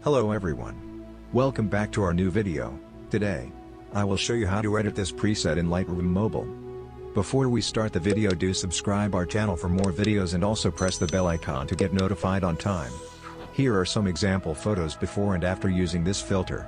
Hello everyone. Welcome back to our new video. Today, I will show you how to edit this preset in Lightroom Mobile. Before we start the video, do subscribe our channel for more videos and also press the bell icon to get notified on time. Here are some example photos before and after using this filter.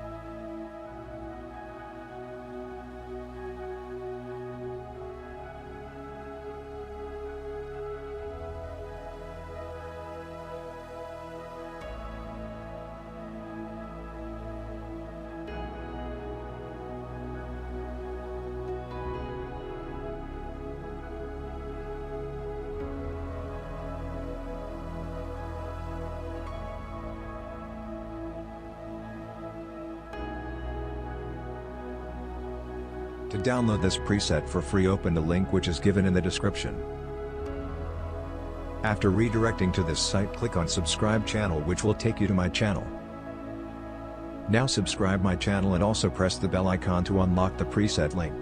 To download this preset for free, open the link which is given in the description. After redirecting to this site, click on subscribe channel, which will take you to my channel. Now subscribe my channel and also press the bell icon to unlock the preset link.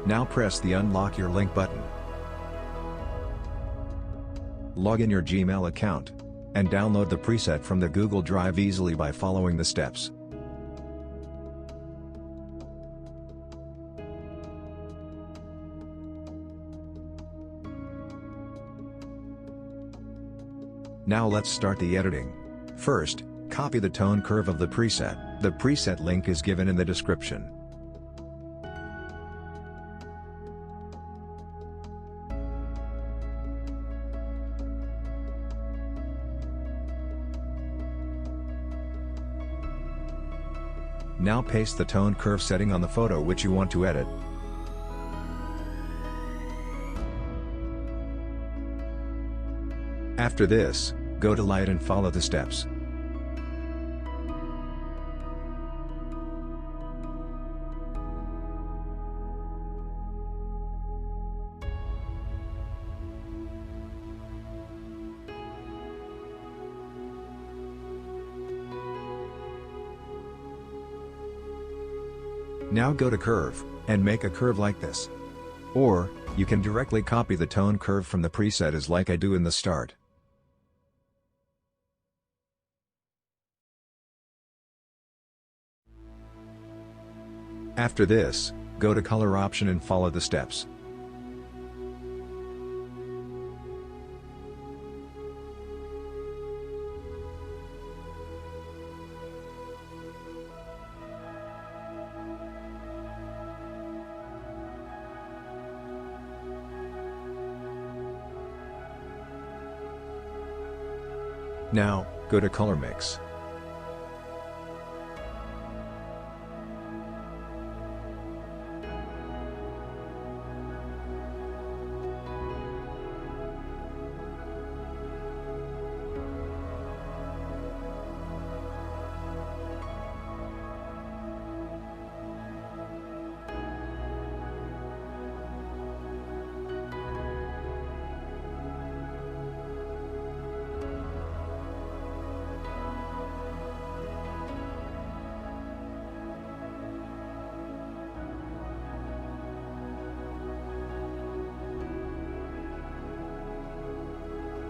Now press the unlock your link button. Log in your Gmail account and download the preset from the Google Drive easily by following the steps. Now let's start the editing. First, copy the tone curve of the preset. The preset link is given in the description. Now paste the tone curve setting on the photo which you want to edit. After this, go to Light and follow the steps. Now go to Curve, and make a curve like this. Or, you can directly copy the tone curve from the preset as like I do in the start. After this, go to Color option and follow the steps. Now, go to Color Mix.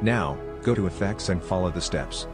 Now, go to Effects and follow the steps.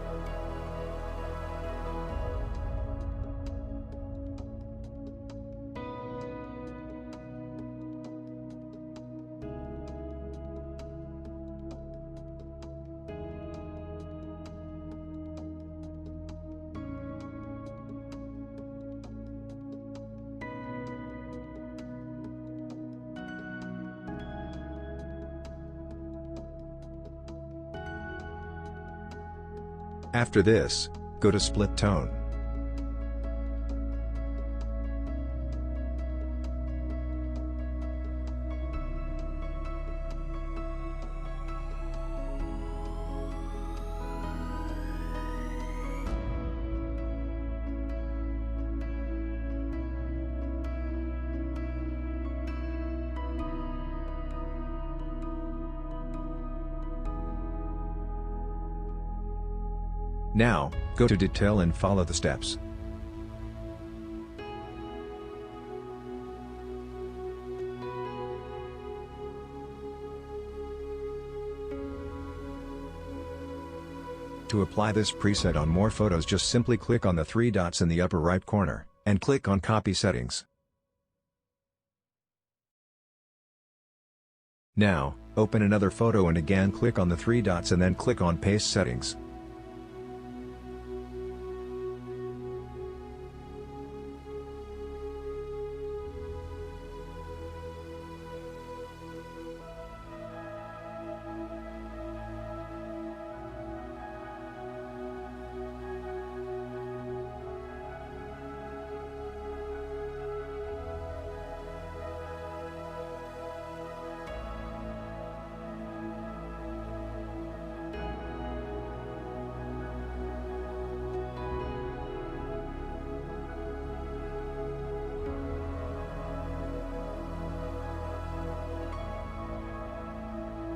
After this, go to Split Tone. Now, go to Detail and follow the steps. To apply this preset on more photos, just simply click on the three dots in the upper right corner, and click on Copy Settings. Now, open another photo and again click on the three dots and then click on Paste Settings.